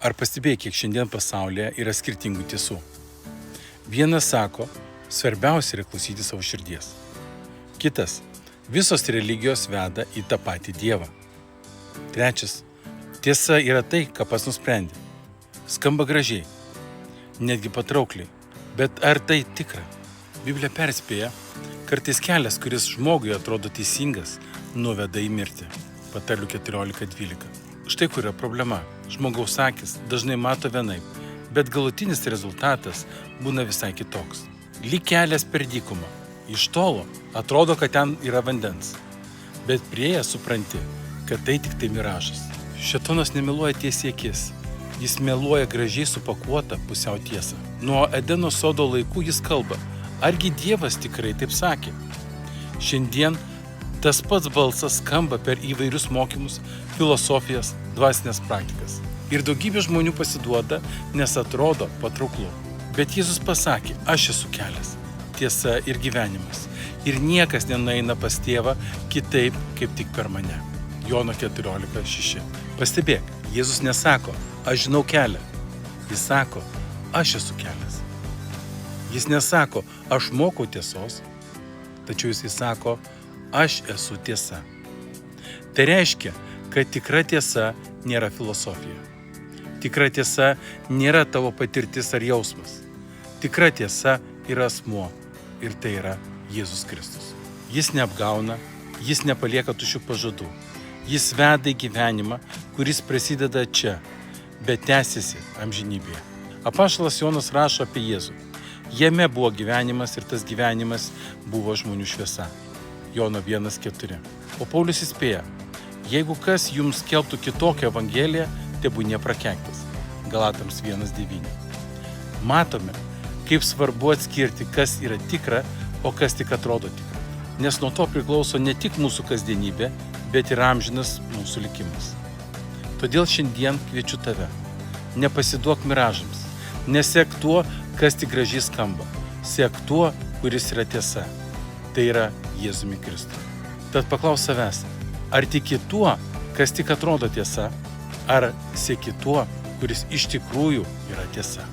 Ar pastebėjai, kiek šiandien pasaulyje yra skirtingų tiesų? Vienas sako, svarbiausia yra klausyti savo širdies. Kitas, visos religijos veda į tą patį Dievą. Trečias, tiesa yra tai, ką pats nusprendė. Skamba gražiai, netgi patraukliai, bet ar tai tikra? Biblija perspėja, kartais kelias, kuris žmogui atrodo teisingas, nuveda į mirtį. Patarlių 14:12. Štai kur yra problema. Žmogaus akis dažnai mato vienaip, bet galutinis rezultatas būna visai kitoks. Lyg kelias per dykumą. Iš tolo atrodo, kad ten yra vandens, bet prieėjęs supranti, kad tai tik tai miražas. Šėtonas nemeluoja tiesiai akis. Jis meluoja gražiai supakuotą pusiau tiesą. Nuo Edeno sodo laikų jis kalba, argi Dievas tikrai taip sakė. Šiandien tas pats balsas skamba per įvairius mokymus, filosofijas, dvasinės praktikas. Ir daugybė žmonių pasiduoda, nes atrodo patrauklu. Bet Jėzus pasakė, aš esu kelias, tiesa ir gyvenimas. Ir niekas nenueina pas tėvą kitaip, kaip tik per mane. Jono 14:6. Pastebėk, Jėzus nesako, aš žinau kelią. Jis sako, aš esu kelias. Jis nesako, aš mokau tiesos, tačiau jis sako, aš esu tiesa. Tai reiškia, kad tikra tiesa nėra filosofija. Tikra tiesa nėra tavo patirtis ar jausmas. Tikra tiesa yra asmuo ir tai yra Jėzus Kristus. Jis neapgauna, jis nepalieka tuščių pažadų. Jis veda į gyvenimą, kuris prasideda čia, bet tęsiasi amžinybėje. Apaštalas Jonas rašo apie Jėzų. Jame buvo gyvenimas ir tas gyvenimas buvo žmonių šviesa. Jono 1:4. O Paulius įspėja, jeigu kas jums skelbtų kitokią evangeliją, tebūnie prakeiktas. Galatams 1:9. Matome, kaip svarbu atskirti, kas yra tikra, o kas tik atrodo tikra. Nes nuo to priklauso ne tik mūsų kasdienybė, bet ir amžinas mūsų likimas. Todėl šiandien kviečiu tave. Nepasiduok miražams. Nesek tuo, kas tik gražiai skamba. Sek tuo, kuris yra tiesa. Tai yra Jėzumi Kristu. Tad paklaus savęs, ar tiki tuo, kas tik atrodo tiesa, ar seki tuo, kuris iš tikrųjų yra tiesa.